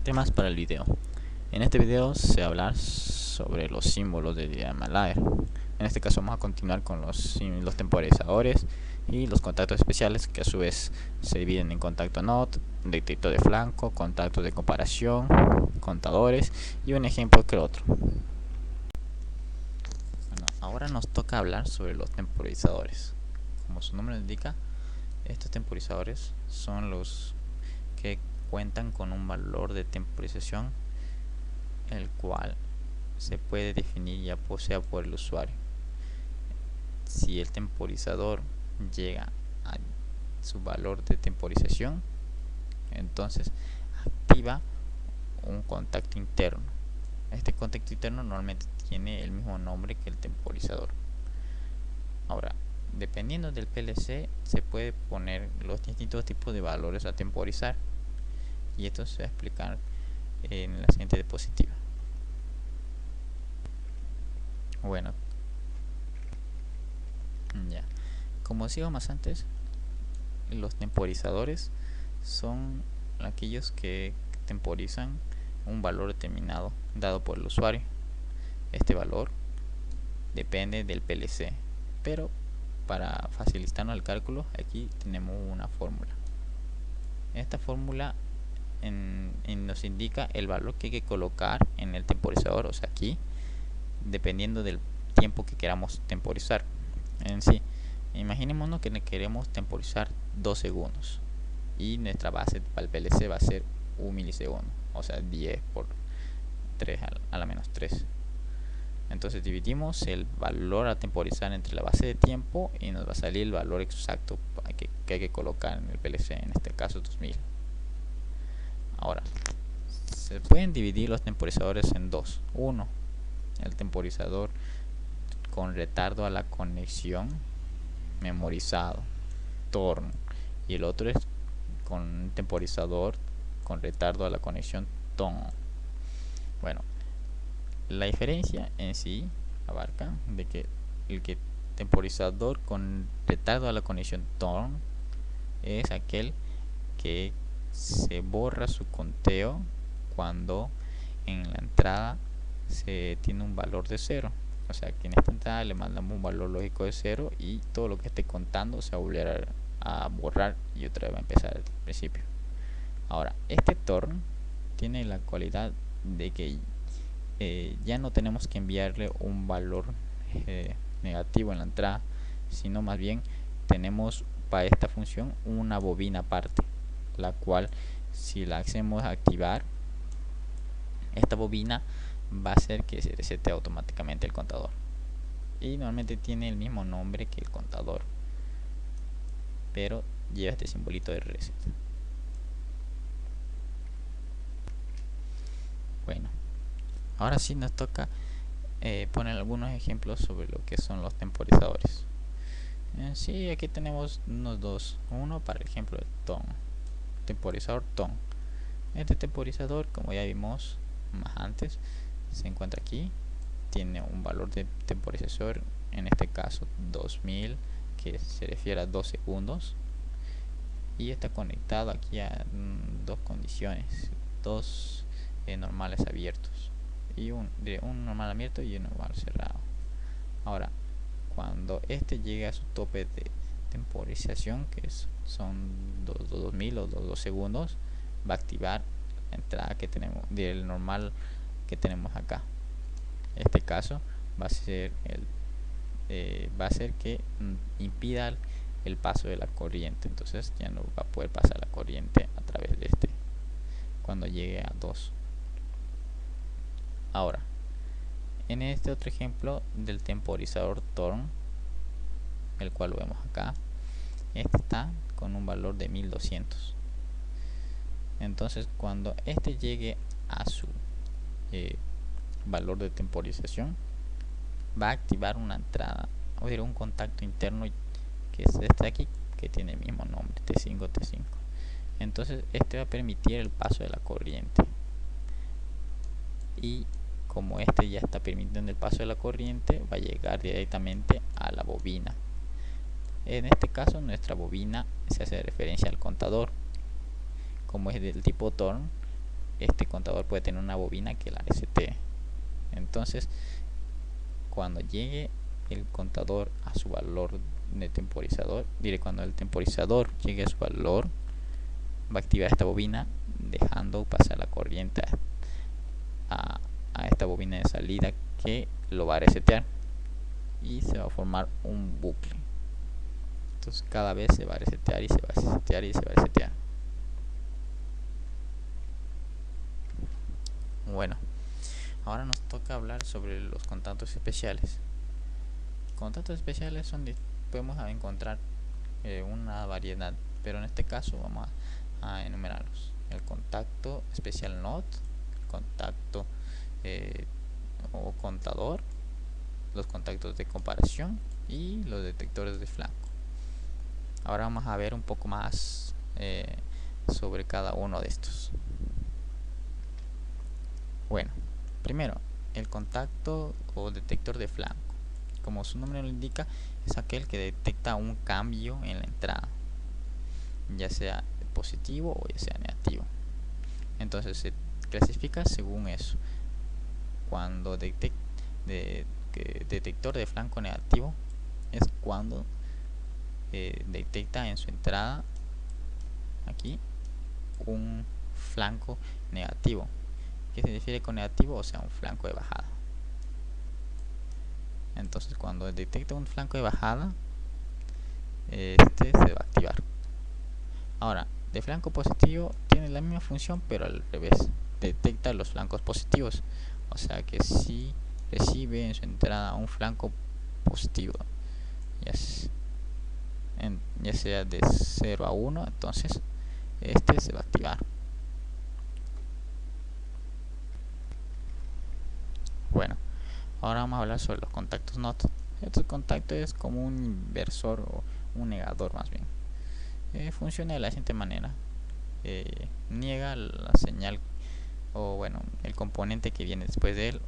Temas para el video. En este video se va a hablar sobre los símbolos de diagrama Laer. En este caso vamos a continuar con los temporizadores y los contactos especiales, que a su vez se dividen en contacto NOT, detector de flanco, contactos de comparación, contadores y un ejemplo que otro. Bueno, ahora nos toca hablar sobre los temporizadores. Como su nombre indica, estos temporizadores son los que cuentan con un valor de temporización, el cual se puede definir ya sea por el usuario. Si el temporizador llega a su valor de temporización, entonces activa un contacto interno. Este contacto interno normalmente tiene el mismo nombre que el temporizador. Ahora, dependiendo del PLC, se puede poner los distintos tipos de valores a temporizar, y esto se va a explicar en la siguiente diapositiva. Bueno, ya, como decíamos antes, los temporizadores son aquellos que temporizan un valor determinado dado por el usuario. Este valor depende del PLC, pero para facilitarnos el cálculo, aquí tenemos una fórmula. Esta fórmula nos indica el valor que hay que colocar en el temporizador, o sea, aquí, dependiendo del tiempo que queramos temporizar. En sí, imaginémonos que queremos temporizar 2 segundos y nuestra base para el PLC va a ser 1 milisegundo, o sea 10 por 3 a la menos 3. Entonces dividimos el valor a temporizar entre la base de tiempo y nos va a salir el valor exacto que hay que colocar en el PLC, en este caso 2000. Ahora, se pueden dividir los temporizadores en dos. Uno, el temporizador con retardo a la conexión memorizado, TORN, y el otro es con un temporizador con retardo a la conexión TON. Bueno, la diferencia en sí abarca de que el temporizador con retardo a la conexión TON es aquel que se borra su conteo cuando en la entrada se tiene un valor de 0. O sea que en esta entrada le mandamos un valor lógico de 0 y todo lo que esté contando se va a volver a borrar y otra vez va a empezar al principio. Ahora, este TORN tiene la cualidad de que ya no tenemos que enviarle un valor negativo en la entrada, sino más bien tenemos para esta función una bobina aparte, la cual si la hacemos activar, esta bobina va a hacer que se resete automáticamente el contador, y normalmente tiene el mismo nombre que el contador, pero lleva este simbolito de reset. Bueno, ahora sí nos toca poner algunos ejemplos sobre lo que son los temporizadores. Sí, aquí tenemos unos dos. Uno para el ejemplo de TON, temporizador TON. Este temporizador, como ya vimos más antes, se encuentra aquí. Tiene un valor de temporizador, en este caso 2000, que se refiere a 2 segundos. Y está conectado aquí a dos condiciones, dos normales abiertos, y un normal abierto y un normal cerrado. Ahora, cuando este llegue a su tope de temporización, que son 2000 o 2 segundos, va a activar la entrada que tenemos del normal que tenemos acá. En este caso va a ser que impida el paso de la corriente, entonces ya no va a poder pasar la corriente a través de este cuando llegue a 2. Ahora, en este otro ejemplo del temporizador TORN, el cual lo vemos acá, este está con un valor de 1200. Entonces cuando este llegue a su valor de temporización, va a activar una entrada o un contacto interno que es este aquí, que tiene el mismo nombre, T5 T5. Entonces este va a permitir el paso de la corriente, y como este ya está permitiendo el paso de la corriente, va a llegar directamente a la bobina. En este caso nuestra bobina se hace referencia al contador. Como es del tipo TORN, este contador puede tener una bobina que la resetee. Entonces, cuando llegue el contador a su valor de temporizador, cuando el temporizador llegue a su valor, va a activar esta bobina, dejando pasar la corriente a esta bobina de salida, que lo va a resetear y se va a formar un bucle. Entonces cada vez se va a resetear y se va a resetear y se va a resetear. Bueno, ahora nos toca hablar sobre los contactos especiales. Contactos especiales podemos encontrar una variedad, pero en este caso vamos a enumerarlos: el contacto especial NOT, el contacto o contador, los contactos de comparación y los detectores de flanco. Ahora vamos a ver un poco más sobre cada uno de estos. Bueno, primero, el contacto o detector de flanco. Como su nombre lo indica, es aquel que detecta un cambio en la entrada, ya sea positivo o ya sea negativo. Entonces se clasifica según eso. Cuando detector de flanco negativo es cuando detecta en su entrada aquí un flanco negativo. ¿Qué se refiere con negativo? O sea, un flanco de bajada. Entonces cuando detecta un flanco de bajada, este se va a activar. Ahora, de flanco positivo tiene la misma función, pero al revés, detecta los flancos positivos. O sea que si recibe en su entrada un flanco positivo, ya sea de 0 a 1, entonces este se va a activar. Bueno, ahora vamos a hablar sobre los contactos NOT. Estos contactos es como un inversor o un negador más bien. Funciona de la siguiente manera: niega la señal, o bueno, el componente que viene después de él.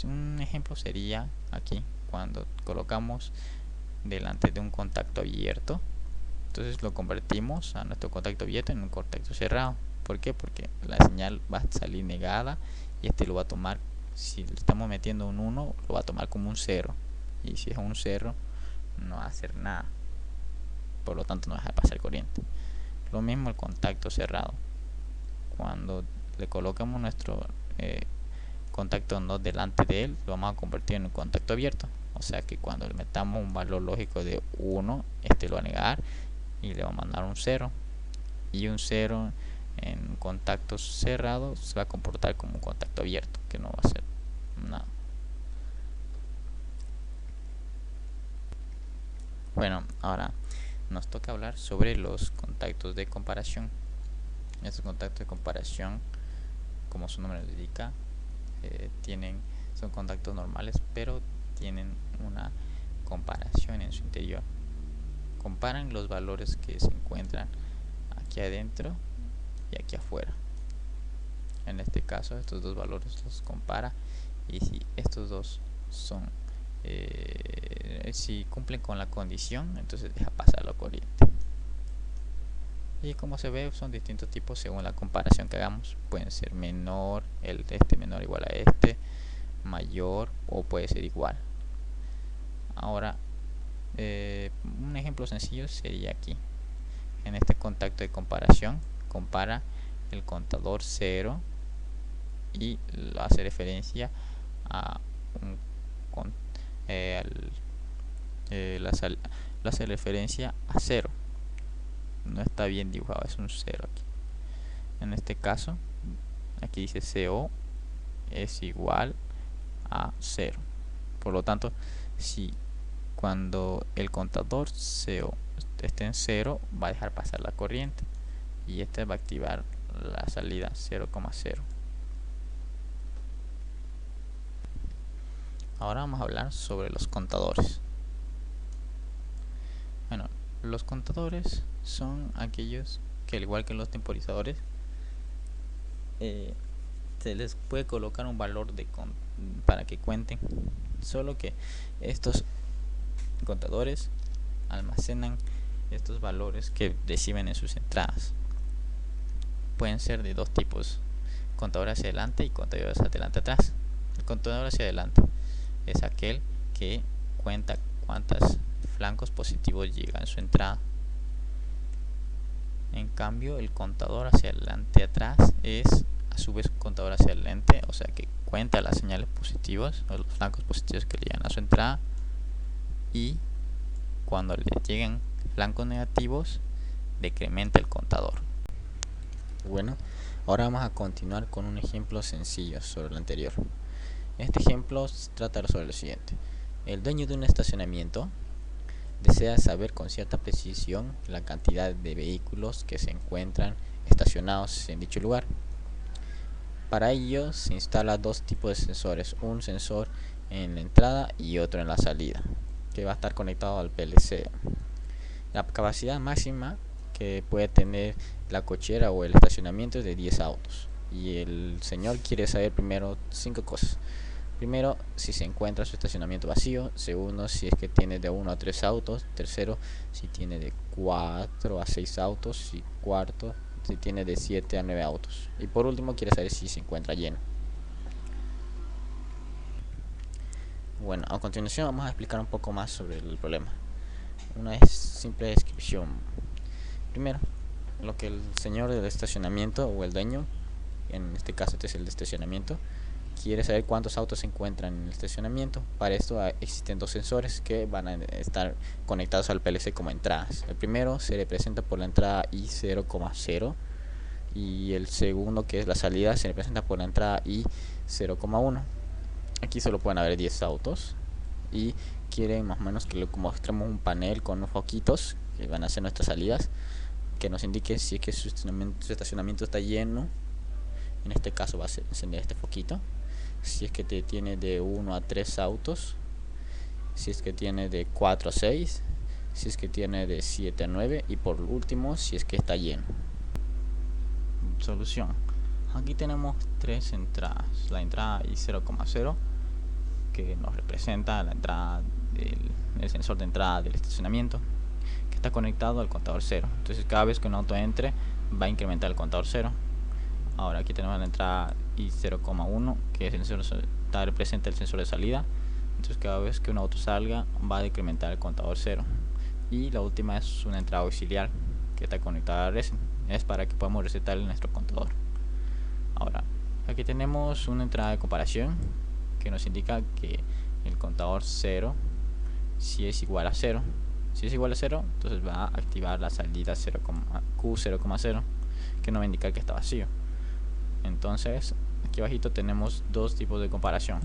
Un ejemplo sería aquí, cuando colocamos delante de un contacto abierto, entonces lo convertimos a nuestro contacto abierto en un contacto cerrado. ¿Por qué? Porque la señal va a salir negada y este lo va a tomar, si le estamos metiendo un 1, lo va a tomar como un 0, y si es un 0 no va a hacer nada, por lo tanto no va a dejar pasar corriente. Lo mismo el contacto cerrado, cuando le colocamos nuestro contacto no delante de él, lo vamos a convertir en un contacto abierto. O sea que cuando le metamos un valor lógico de 1, este lo va a negar y le va a mandar un 0. Y un 0 en un contacto cerrado se va a comportar como un contacto abierto, que no va a hacer nada. Bueno, ahora nos toca hablar sobre los contactos de comparación. Estos contactos de comparación, como su nombre lo indica, son contactos normales, pero tienen una comparación en su interior. Comparan los valores que se encuentran aquí adentro y aquí afuera. En este caso, estos dos valores los compara, y si estos dos son si cumplen con la condición, entonces deja pasar la corriente. Y como se ve, son distintos tipos según la comparación que hagamos. Pueden ser menor, este menor igual a este, mayor, o puede ser igual. Ahora, un ejemplo sencillo sería aquí. En este contacto de comparación, compara el contador 0 y hace referencia a la hace referencia a 0. No está bien dibujado, es un 0 aquí. En este caso, aquí dice CO es igual a 0. Por lo tanto, si cuando el contador CO esté en 0, va a dejar pasar la corriente, y este va a activar la salida 0,0. Ahora vamos a hablar sobre los contadores. Bueno, los contadores son aquellos que, al igual que los temporizadores, se les puede colocar un valor para que cuenten, solo que estos contadores almacenan estos valores que reciben en sus entradas. pueden ser de dos tipos: contador hacia adelante y contador hacia adelante atrás. El contador hacia adelante es aquel que cuenta cuántos flancos positivos llegan en su entrada. En cambio, el contador hacia adelante atrás es a su vez un contador hacia adelante, o sea que cuenta las señales positivas o los flancos positivos que le llegan a su entrada, y cuando le lleguen flancos negativos decrementa el contador. Bueno, ahora vamos a continuar con un ejemplo sencillo sobre lo anterior. Este ejemplo trata sobre lo siguiente: el dueño de un estacionamiento desea saber con cierta precisión la cantidad de vehículos que se encuentran estacionados en dicho lugar. Para ello se instala dos tipos de sensores: un sensor en la entrada y otro en la salida, que va a estar conectado al PLC. La capacidad máxima que puede tener la cochera o el estacionamiento es de 10 autos, y el señor quiere saber primero 5 cosas. Primero, si se encuentra su estacionamiento vacío. Segundo, si es que tiene de 1 a 3 autos. Tercero, si tiene de 4 a 6 autos. Y cuarto, si tiene de 7 a 9 autos. Y por último, quiere saber si se encuentra lleno. Bueno, a continuación vamos a explicar un poco más sobre el problema. Una simple descripción. Primero, lo que el señor del estacionamiento o el dueño, en este caso este es el de estacionamiento, quiere saber cuántos autos se encuentran en el estacionamiento. Para esto existen dos sensores que van a estar conectados al PLC como entradas. El primero se representa por la entrada I0,0 y el segundo, que es la salida, se representa por la entrada I0,1. Aquí solo pueden haber 10 autos y quieren más o menos que mostremos un panel con unos foquitos que van a ser nuestras salidas, que nos indique si es que su estacionamiento está lleno. En este caso va a encender este foquito. Si es que tiene de 1 a 3 autos, si es que tiene de 4 a 6, si es que tiene de 7 a 9 y por último si es que está lleno. Solución: aquí tenemos tres entradas. La entrada I0,0, que nos representa la entrada del sensor de entrada del estacionamiento, que está conectado al contador 0. Entonces cada vez que un auto entre va a incrementar el contador 0. Ahora aquí tenemos la entrada I0,1, que es el sensor, representa el sensor de salida. Entonces cada vez que un auto salga va a decrementar el contador 0. Y la última es una entrada auxiliar que está conectada a reset. Es para que podamos resetar nuestro contador. Ahora aquí tenemos una entrada de comparación que nos indica que el contador 0 si es igual a 0. Si es igual a 0, entonces va a activar la salida Q0,0, que nos va a indicar que está vacío. Entonces aquí abajito tenemos dos tipos de comparación.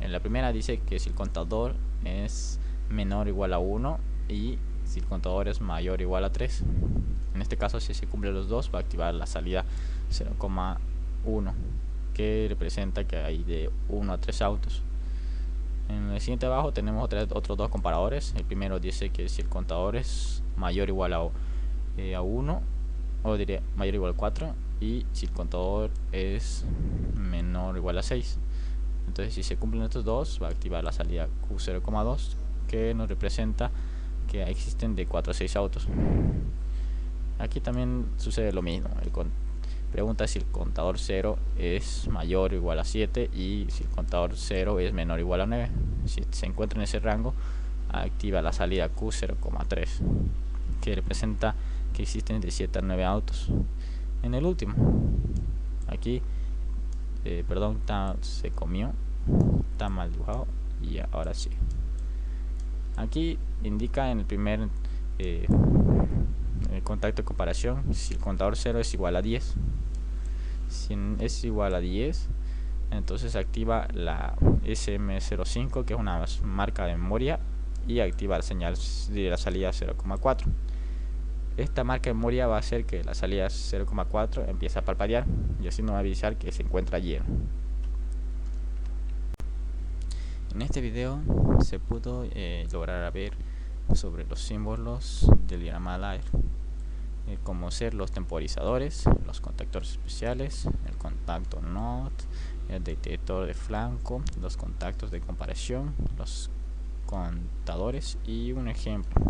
En la primera dice que si el contador es menor o igual a 1 y si el contador es mayor o igual a 3. En este caso, si se cumplen los dos, va a activar la salida 0,1, que representa que hay de 1 a 3 autos. En el siguiente abajo tenemos otros dos comparadores. El primero dice que si el contador es mayor o igual a 1, o diría mayor o igual a 4, y si el contador es menor o igual a 6. Entonces si se cumplen estos dos, va a activar la salida Q0,2, que nos representa que existen de 4 a 6 autos. Aquí también sucede lo mismo. Pregunta si el contador 0 es mayor o igual a 7 y si el contador 0 es menor o igual a 9. Si se encuentra en ese rango, activa la salida Q0,3, que representa que existen de 7 a 9 autos. En el último, aquí se comió, está mal dibujado, y ahora sí. Aquí indica en el primer el contacto de comparación si el contador 0 es igual a 10. Si es igual a 10, entonces activa la SM05, que es una marca de memoria, y activa la señal de la salida 0,4. Esta marca de memoria va a hacer que la salida 0,4 empiece a parpadear y así nos va a avisar que se encuentra lleno. En este video se pudo lograr ver sobre los símbolos del diagrama LAER, como ser los temporizadores, los contactores especiales, el contacto NOT, el detector de flanco, los contactos de comparación, los contadores y un ejemplo.